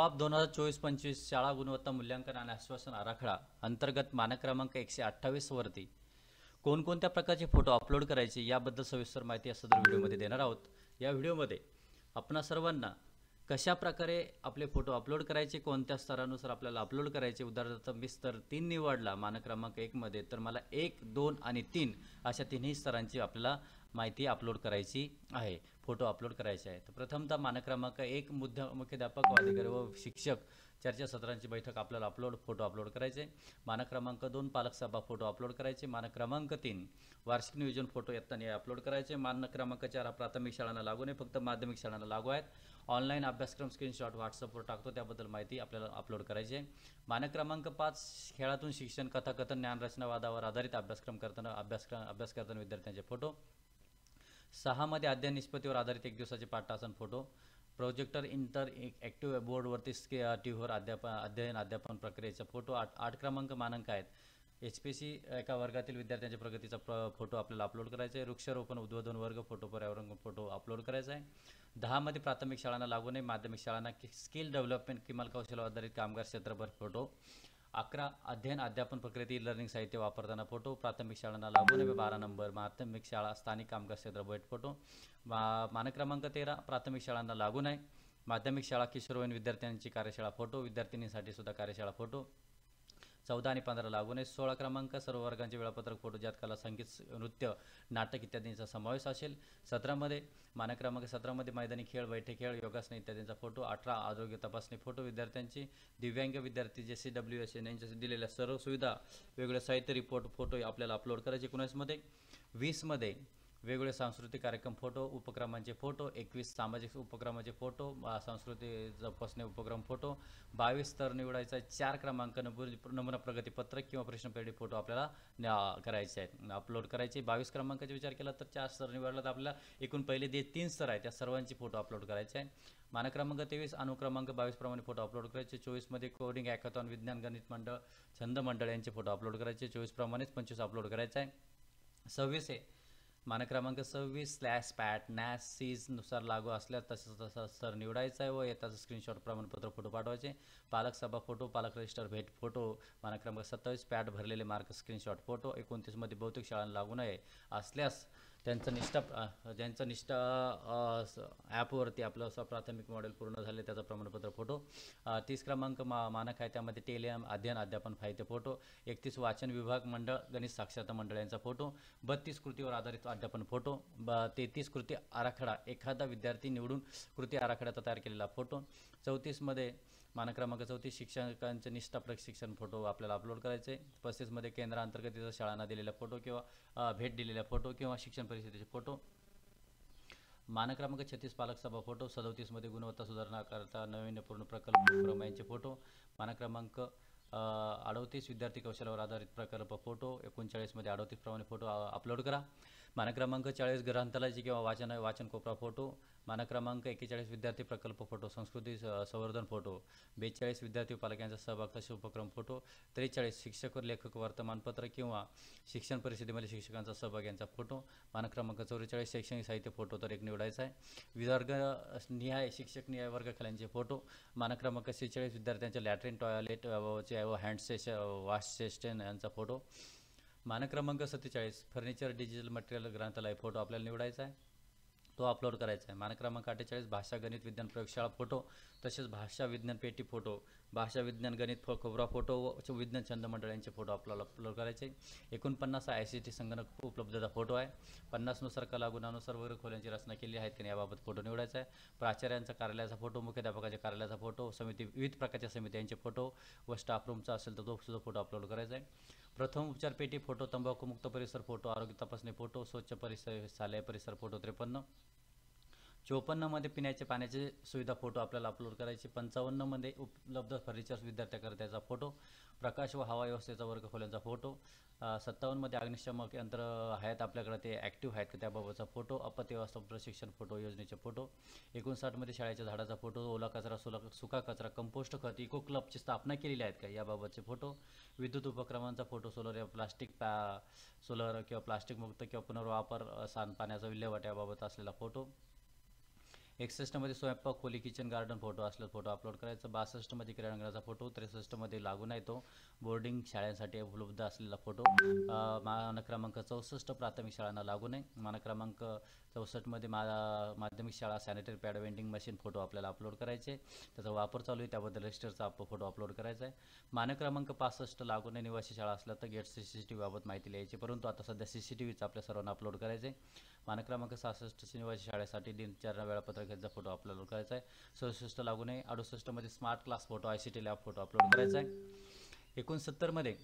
Of 2024-25 शाळा गुणवत्ता मूल्यांकन आणि आश्वासन आराखडा अंतर्गत मानक क्रमांक 128 वरती कोणकोणत्या प्रकारचे फोटो अपलोड करायचे याबद्दल सविस्तर माहिती या सदर व्हिडिओमध्ये देणार आहोत। या व्हिडिओमध्ये आपणा सर्वांना कशा प्रकारे आपले फोटो अपलोड करायचे, कोणत्या स्तरानुसार आपल्याला अपलोड करायचे, उदाहरणार्थ मी स्तर 3 निवडला मानक क्रमांक 1 मध्ये, तर मला 1, 2 आणि 3 अशा तिन्ही स्तरांची आपल्याला माहिती अपलोड करायची आहे, फोटो अपलोड करायचे आहे। तर प्रथमतः मानक क्रमांक 1 मुख्याध्यापक व अधिकारी व शिक्षक चर्चासत्रांची बैठक आपल्याला फोटो अपलोड करायचे। मानक क्रमांक 2 पालक सभा फोटो अपलोड करायचे। मानक क्रमांक 3 वार्षिक नियोजन फोटो इयत्ता अपलोड करायचे। मानक क्रमांक 4 प्राथमिक शाळांना लागू नाही, फक्त माध्यमिक शाळांना लागू आहेत। ऑनलाईन अभ्यासक्रम स्क्रीनशॉट व्हॉट्सअपवर टाकतो, त्याबद्दल माहिती आपल्याला अपलोड करायची आहे। मानक क्रमांक 5 खेळातून शिक्षण, कथाकथन, ज्ञानरचना वादावर आधारित अभ्यास करताना विद्यार्थ्यांचे फोटो। 6 मध्ये अध्ययन निष्पत्तीवर आधारित 1 दिवसाचे पाठतासन फोटो। प्रोजेक्टर इंटरएक्टिव्ह बोर्डवरती टीव्हीवर अध्यापन प्रक्रियेचा फोटो। 8 क्रमांक मानक आहेत HPC एका वर्गातील विद्यार्थ्यांच्या प्रगतीचा फोटो आपल्याला अपलोड करायचा आहे। वृक्षारोपण, उद्बोधन वर्ग फोटो, पर्यावरण फोटो अपलोड करायचा आहे। 10 मध्ये प्राथमिक शाळांना लागू नाही, माध्यमिक शाळांना स्किल डेव्हलपमेंट किमान कौशल्य आधारित कामगार क्षेत्रभर फोटो। 11 अध्यापन प्रक्रियेतील लर्निंग साहित्य वापरताना फोटो, प्राथमिक शाळांना लागू नये। 12 नंबर माध्यमिक शाळा स्थानिक कामगार क्षेत्र बैठ फोटो। मानक क्रमांक 13 प्राथमिक शाळांना लागू नाही, माध्यमिक शाळा किशोरवयीन विद्यार्थ्यांची कार्यशाळा फोटो, विद्यार्थिनींसाठी सुद्धा कार्यशाळा फोटो। 14 आणि 15 लागू नये। 16 क्रमांक सर्व वर्गांचे वेळापत्रक फोटो, ज्यात कला, संगीत, नृत्य, नाटक इत्यादींचा समावेश असेल। 17 मध्ये मानक क्रमांक 17 मध्ये मैदानी खेळ, बैठे खेळ, योगासन इत्यादींचा फोटो। 18 आरोग्य तपासणी फोटो, विद्यार्थ्यांची दिव्यांग विद्यार्थी जे CWSN यांच्या दिलेल्या सर्व सुविधा, वेगवेगळे साहित्य रिपोर्ट फोटो आपल्याला अपलोड करायचे। 19 मध्ये 20 मध्ये वेगवेगळे सांस्कृतिक कार्यक्रम फोटो, उपक्रमांचे फोटो। 21 सामाजिक उपक्रमाचे फोटो, सांस्कृतिक जपसणे उपक्रम फोटो। 22 स्तर निवडायचा आहे। 4 क्रमांक नमुना प्रगतीपत्रक किंवा प्रश्नपेढी फोटो आपल्याला करायचे आहेत, अपलोड करायचे। 22 क्रमांकाचा विचार केला तर 4 स्तर निवडला तर आपल्याला एकूण पहिले जे 3 स्तर आहेत त्या सर्वांची फोटो अपलोड करायचे आहे। मानक क्रमांक 23 अनुक्रमांक 22 प्रमाणे फोटो अपलोड करायचे। 24 मध्ये कोडिंग, हॅकॅथॉन, विज्ञान गणित मंडळ, छंद मंडळ यांचे फोटो अपलोड करायचे। 24 प्रमाणेच 25 अपलोड करायचे आहे। 26 आहे मानक क्रमांक 26 /पॅट नॅस सीज नुसार लागू असल्यास तसा स्तर निवडायचा आहे व येताचं स्क्रीनशॉट प्रमाणपत्र फोटो पाठवायचे। पालक सभा फोटो, पालक रजिस्टर भेट फोटो। मानक क्रमांक 27 पॅट भरलेले मार्क स्क्रीनशॉट फोटो। 29 मध्ये बहुतेक शाळांना लागू नये असल्यास ज्यांचं निष्ठा ॲपवरती आपलं प्राथमिक मॉडेल पूर्ण झाले त्याचं प्रमाणपत्र फोटो। 30 क्रमांक मानक आहे, त्यामध्ये टेलियम अध्ययन फायदे फोटो। 31 वाचन विभाग मंडळ, गणित साक्षरता मंडळ यांचा फोटो। 32 कृतीवर आधारित अध्यापन फोटो। 33 कृती आराखडा, एखादा विद्यार्थी निवडून कृती आराखड्याचा तयार केलेला फोटो। 34 मध्ये मानक क्रमांक 34 शिक्षकांचे निष्ठा प्रशिक्षण फोटो आपल्याला अपलोड करायचे। 35 मध्ये केंद्रांतर्गत इतर शाळांना दिलेला फोटो किंवा भेट दिलेल्या फोटो किंवा शिक्षण परिषदेचे फोटो। मानक क्रमांक 36 पालक सभा फोटो। 37 मध्ये गुणवत्ता सुधारणा करता नाविन्यपूर्ण प्रकल्प यांचे फोटो। मानक क्रमांक 38 विद्यार्थी कौशल्यावर आधारित प्रकल्प फोटो। 39 मध्ये 38 प्रमाणे फोटो अपलोड करा। मानक क्रमांक 40 ग्रंथालयाची किंवा वाचन कोपरा फोटो। मानक क्रमांक 41 विद्यार्थी प्रकल्प फोटो, संस्कृती संवर्धन फोटो। 42 विद्यार्थी पालकांचा सहभाग तसे उपक्रम फोटो। 43 शिक्षक व लेखक वर्तमानपत्र किंवा शिक्षण परिषदेमध्ये शिक्षकांचा सहभाग यांचा फोटो। मानक क्रमांक 44 शैक्षणिक साहित्य फोटो तर एक निवडायचा आहे। वर्गनिहाय शिक्षक निहाय वर्गखोल्यांचे फोटो। मानक क्रमांक 46 विद्यार्थ्यांच्या लॅट्रिन, टॉयलेट व हँड वॉश सिस्टम यांचा फोटो। मानक क्रमांक 47 फर्निचर, डिजिटल मटेरियल, ग्रंथालय फोटो आपल्याला निवडायचा आहे, तो अपलोड करायचा आहे। मानक क्रमांक 48 भाषा, गणित, विज्ञान प्रयोगशाळा फोटो, तसेच भाषा विज्ञान पेटी फोटो, भाषा विज्ञान गणित खोबरा फोटो व विज्ञान छंद मंडळ यांचे फोटो आपल्याला अपलोड करायचे। 49 ICT संगणक उपलब्धता फोटो आहे। 50 नुसार कला गुणानुसार वर्ग खोल्यांची रचना केली आहेत की याबाबत फोटो निवडायचा आहे। प्राचार्यांचा कार्यालयाचा फोटो, मुख्याध्यापकाच्या कार्यालयाचा फोटो, समिती विविध प्रकारच्या समित्यांचे फोटो व स्टाफ रूमचा असेल तर तो सुद्धा फोटो अपलोड करायचा आहे। प्रथम उपचार पेटी फोटो, तंबाखूमुक्त परिसर फोटो, आरोग्य तपासणी फोटो, स्वच्छ परिसर शालेय परिसर फोटो। 53 54 मध्ये पिण्याच्या पाण्याची सुविधा फोटो आपल्याला अपलोड करायचे। 55 मध्ये उपलब्ध फर्निचर विद्यार्थ्याकरिताचा फोटो, प्रकाश व हवा व्यवस्थेचा वर्ग खोल्यांचा फोटो। 57 मध्ये अग्निशमक यंत्र आहेत आपल्याकडे ते ॲक्टिव्ह आहेत का त्याबाबतचा फोटो, आपत्ती व्यवस्थापन प्रशिक्षण फोटो योजनेचे फोटो। 59 मध्ये शाळेच्या झाडाचा फोटो, ओला कचरा, सुका कचरा, कंपोस्ट खत, इको क्लबची स्थापना केलेली आहेत का याबाबतचे फोटो। विद्युत उपक्रमांचा फोटो, सोलर किंवा प्लास्टिक मुक्त किंवा पुनर्वापर सांडपाण्याचा विल्हेवाट याबाबत असलेला फोटो। 61मध्ये स्वयंपाक खोली किचन गार्डन फोटो असलेला फोटो अपलोड करायचा. 62मध्ये क्रीडांगणाचा फोटो. 63मध्ये लागू नाही तो बोर्डिंग शाळांसाठी उपलब्ध असलेला फोटो. मानक क्रमांक 64 प्राथमिक शाळांना लागू नाही. मानक क्रमांक 64मध्ये माध्यमिक शाळा sanitary pad vending machine photo आपल्याला अपलोड करायचे. त्याचा वापर चालू आहे त्याबद्दल रजिस्टरचा फोटो अपलोड करायचा आहे. मानक क्रमांक 65 लागू नाही निवासी शाळा असल्या तर गेट CCTV बाबत माहिती लिहायची, परंतु आता सध्या CCTVच आपल्या सर्वांना अपलोड करायचे आहे. मानक क्रमांक 66 निवासी शाळेसाठी दिनचर्या वेळापत्रकाचा फोटो अपलोड करायचा आहे. 67 लागू नाही. 68मध्ये smart class photo ICT lab photo upload करायचा आहे. 69मध्ये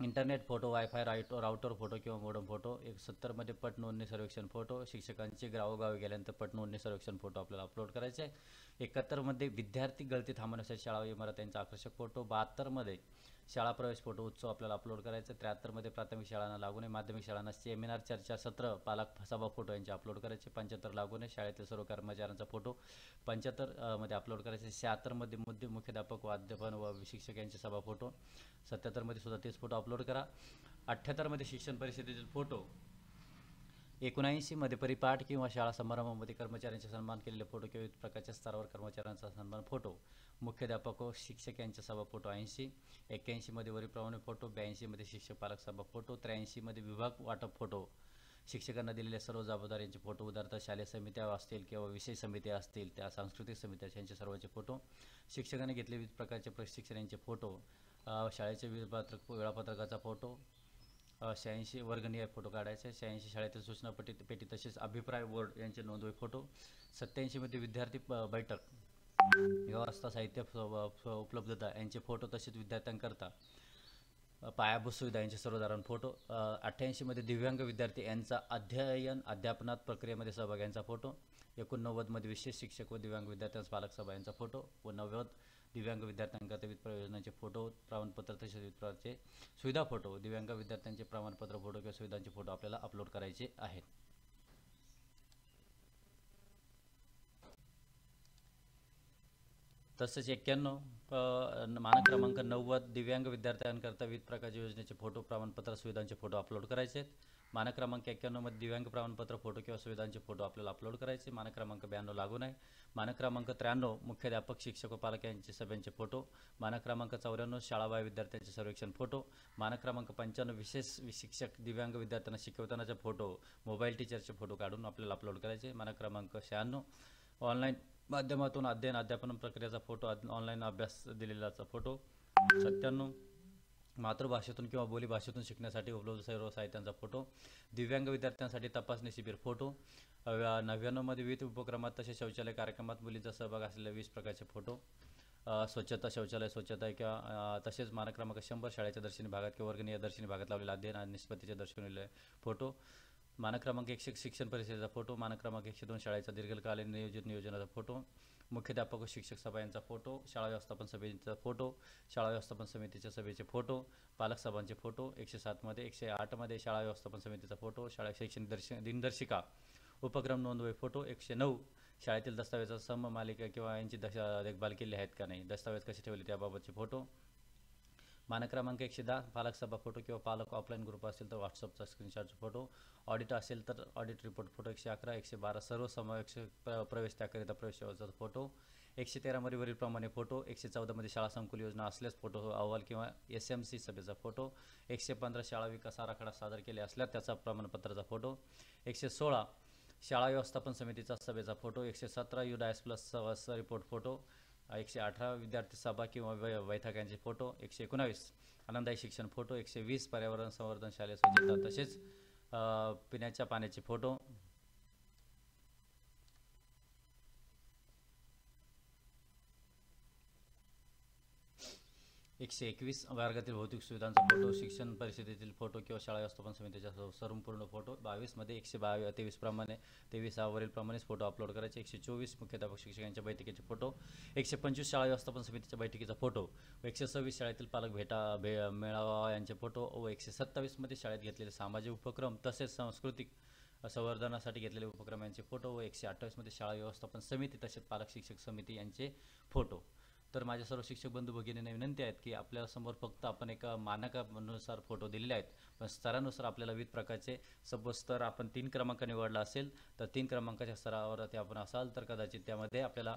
internet photo wifi router photo किंवा मोडम फोटो. 70मध्ये पट नोंदणी सर्वेक्षण फोटो. शिक्षकांचे गावोगावी गेल्यानंतर पट नोंदणी सर्वेक्षण फोटो आपल्याला अपलोड करायचे आहे. 71मध्ये विद्यार्थी गळती थांबवण्यासाठी शाळा इमारतींचा आकर्षक फोटो. 72मध्ये शाळा प्रवेश फोटो उत्सव आपल्याला अपलोड करायचे. 73मध्ये प्राथमिक शाळांना लागू नये माध्यमिक शाळांना सेमिनार चर्चा सत्र पालक सभा फोटो यांचे अपलोड करायचे. 75 लागू नये शाळेतील सर्व कर्मचाऱ्यांचा फोटो 75मध्ये अपलोड करायचे. 76मध्ये मुख्याध्यापक व अध्यापन व शिक्षक यांचे सभा फोटो. 77मध्ये सुद्धा तेच फोटो अपलोड करा. 78मध्ये शिक्षण परिषदेतील फोटो. 79मध्ये परिपाठ किंवा शाळा समारंभामध्ये कर्मचाऱ्यांचे सन्मान केलेले फोटो किंवा विविध प्रकारच्या स्तरावर कर्मचाऱ्यांचा सन्मान फोटो. मुख्याध्यापक व शिक्षक यांचे सभा फोटो 80. 81मध्ये वरीलप्रमाणे फोटो. 82मध्ये शिक्षक पालक सभा फोटो. 83मध्ये विभाग वाटप फोटो. शिक्षकांना दिलेल्या सर्व जबाबदाऱ्यांचे फोटो उदाहरणार्थ शालेय समित्या असतील किंवा विषय समित्या असतील त्या सांस्कृतिक समित्या यांचे सर्वांचे फोटो. शिक्षकांनी घेतले विविध प्रकारचे प्रशिक्षण यांचे फोटो. शाळेचे वेळापत्रकाचा फोटो. 86 वर्गणीय फोटो काढायचे. 86 शाळेतील सूचना पेटी तसेच अभिप्राय बोर्ड यांचे नोंदवही फोटो. 87मध्ये विद्यार्थी बैठक व्यवस्था साहित्य उपलब्धता यांचे फोटो तसेच विद्यार्थ्यांकरता पायाभूत सुविधा यांचे सर्वसाधारण फोटो. 88मध्ये दिव्यांग विद्यार्थी यांचा अध्ययन अध्यापनात प्रक्रियेमध्ये सहभाग यांचा फोटो. 89मध्ये विशेष शिक्षक व दिव्यांग विद्यार्थ्यांचा पालक सभा यांचा फोटो. व 90 दिव्यांग विद्यार्थ्यांकरता विविध प्रयोजनांचे फोटो प्रमाणपत्र तसेच विविध प्रकारचे सुविधा फोटो. दिव्यांग विद्यार्थ्यांचे प्रमाणपत्र फोटो किंवा सुविधांचे फोटो आपल्याला अपलोड करायचे आहेत. तसेच 91 मानक क्रमांक 90 दिव्यांग विद्यार्थ्यांकरता विविध प्रकारच्या योजनेचे फोटो प्रमाणपत्र सुविधांचे फोटो अपलोड करायचे आहेत. मानक क्रमांक 91मध्ये दिव्यांग प्रमाणपत्र फोटो किंवा सुविधांचे फोटो आपल्याला अपलोड करायचे. मानक क्रमांक 92 लागू नाही. मानक क्रमांक 93 मुख्याध्यापक शिक्षक व पालक यांचे सभ्यांचे फोटो. मानक क्रमांक 94 शाळाबाह्य विद्यार्थ्यांचे सर्वेक्षण फोटो. मानक क्रमांक 95 विशेष शिक्षक दिव्यांग विद्यार्थ्यांना शिकवतानाचे फोटो मोबाईल टीचरचे फोटो काढून आपल्याला अपलोड करायचे. मानक क्रमांक 96 ऑनलाईन माध्यमातून अध्ययन अध्यापन प्रक्रियेचा फोटो ऑनलाईन अभ्यास दिलेलाचा फोटो. 97 मातृभाषेतून किंवा बोलीभाषेतून शिकण्यासाठी उपलब्ध सर्व साहित्यांचा फोटो. दिव्यांग विद्यार्थ्यांसाठी तपासणी शिबिर फोटो. 99मध्ये विविध उपक्रमात तसेच शौचालय कार्यक्रमात मुलींचा सहभाग असलेले 20 प्रकारचे फोटो. स्वच्छता शौचालय स्वच्छता किंवा तसेच मानक क्रमांक 100 शाळेच्या दर्शनी भागात किंवा वर्गणीय दर्शनी भागात लावलेला अध्ययन आणि निष्पत्तीचे दर्शवलेले फोटो. मानक क्रमांक 100 शिक्षण परिषदेचा फोटो. मानक क्रमांक 102 शाळेचा दीर्घकालीन नियोजित नियोजनाचा फोटो. मुख्याध्यापक व शिक्षक सभा यांचा फोटो. शाळा व्यवस्थापन समितीचा फोटो. शाळा व्यवस्थापन समितीच्या सभेचे फोटो. पालक सभांचे फोटो. 107मध्ये 108मध्ये शाळा व्यवस्थापन समितीचा फोटो. शाळा शैक्षणिक दिनदर्शिका उपक्रम नोंदवही फोटो. 109 शाळेतील दस्तावेजाचा सम मालिका किंवा यांची देखभाल केली आहेत का नाही, दस्तावेज कसे ठेवले त्याबाबतचे फोटो. मानक क्रमांक 110 पालक सभा फोटो किंवा पालक ऑफलाईन ग्रुप असेल तर व्हॉट्सअपचा स्क्रीनशॉट फोटो. ऑडिट असेल तर ऑडिट रिपोर्ट फोटो. 111 112 सर्व समावेश प्रवेश त्याकरिता प्रवेशाचा फोटो. 113मध्ये वरीलप्रमाणे फोटो. 114मध्ये शाळा संकुल योजना असल्यास फोटो अहवाल किंवा SMC सभेचा फोटो. 115 शाळा विकास आराखडा सादर केले असल्यास त्याचा प्रमाणपत्राचा फोटो. 116 शाळा व्यवस्थापन समितीचा सभेचा फोटो. 117 UDAS प्लस रिपोर्ट फोटो. 118 विद्यार्थी सभा किंवा बैठकांचे फोटो. 119 आनंददायी शिक्षण फोटो. 120 पर्यावरण संवर्धन शालेय स्वच्छता तसेच पिण्याच्या पाण्याचे फोटो. 121 वर्गातील भौतिक सुविधांचा फोटो. शिक्षण परिषदेतील फोटो किंवा शाळा व्यवस्थापन समितीचा संपूर्ण फोटो. 22मध्ये 123 प्रमाणे 23 वरील प्रमाणेच फोटो अपलोड करायचे. 124 मुख्याध्यापक शिक्षकांच्या बैठकीचे फोटो. 125 शाळा व्यवस्थापन समितीच्या बैठकीचा फोटो. 126 शाळेतील पालक मेळावा यांचे फोटो. व 127मध्ये शाळेत घेतलेले सामाजिक उपक्रम तसेच सांस्कृतिक संवर्धनासाठी घेतलेले उपक्रम यांचे फोटो. व 128मध्ये शाळा व्यवस्थापन समिती तसेच पालक शिक्षक समिती यांचे फोटो. तर माझ्या सर्व शिक्षक बंधू भगिनींना विनंती आहेत की आपल्या समोर फक्त आपण एका मानकानुसार फोटो दिलेले आहेत, पण स्तरानुसार आपल्याला विविध प्रकारचे सपोज स्तर आपण 3 क्रमांक निवडला असेल तर 3 क्रमांकाच्या स्तरावर ते आपण असाल तर कदाचित त्यामध्ये आपल्याला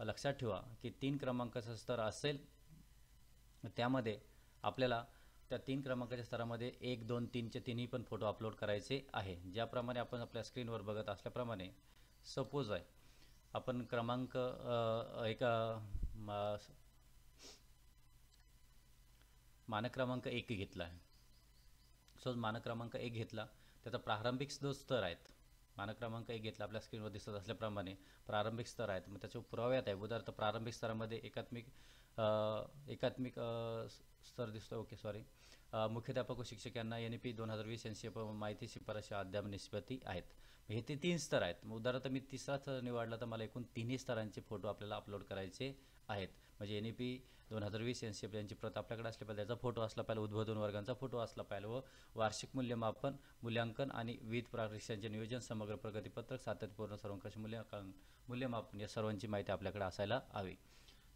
लक्षात ठेवा की 3 क्रमांकाचा स्तर असेल त्यामध्ये आपल्याला त्या 3 क्रमांकाच्या स्तरामध्ये 1, 2, 3चे तिन्ही पण फोटो अपलोड करायचे आहे. ज्याप्रमाणे आपण आपल्या स्क्रीनवर बघत असल्याप्रमाणे सपोज आहे आपण क्रमांक मानक क्रमांक 1 घेतला आहे. सो मानक क्रमांक 1 घेतला, त्याचा प्रारंभिक जो स्तर आहेत, मानक क्रमांक 1 घेतला आपल्या स्क्रीनवर दिसत असल्याप्रमाणे प्रारंभिक स्तर आहेत. मग त्याच्या पुराव्यात आहे उदाहरणार्थ प्रारंभिक स्तरामध्ये एकात्मिक स्तर दिसतो. ओके सॉरी, मुख्याध्यापक व शिक्षक यांना NEP 2020 NCF माहिती शिफारशी अद्ययावत निष्पत्ती आहेत. हे ते 3 स्तर आहेत. मग उदाहरणार्थ मी तिसरा स्तर निवडला तर मला एकूण तिन्ही स्तरांचे फोटो आपल्याला अपलोड करायचे आहेत. म्हणजे NEP 2020 NCF यांची प्रत आपल्याकडे असली पाहिजे, त्याचा फोटो असला पाहिजे, उद्बोधन वर्गांचा फोटो असला पाहिजे व वार्षिक मूल्यांकन आणि विविध परीक्षांचे नियोजन, समग्र प्रगतीपत्रक, सातत्यपूर्ण सर्वंकष मूल्यमापन या सर्वांची माहिती आपल्याकडे असायला हवी.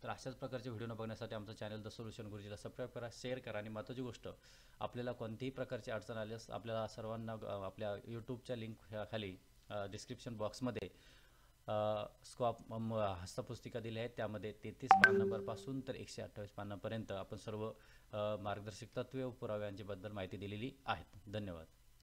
तर अशाच प्रकारचे व्हिडिओ बघण्यासाठी आमचं चॅनल द सोल्युशन गुरुजीला सबस्क्राईब करा, शेअर करा आणि महत्त्वाची गोष्ट, आपल्याला कोणतीही प्रकारची अडचण आल्यास आपल्याला सर्वांना आपल्या यूट्यूबच्या लिंक खाली डिस्क्रिप्शन बॉक्समध्ये हस्तपुस्तिका दिल्या आहेत. त्यामध्ये 33 पान नंबरपासून तर 128 पानांपर्यंत आपण सर्व मार्गदर्शक तत्त्वे व पुराव्यांच्याबद्दल माहिती दिलेली आहेत. धन्यवाद.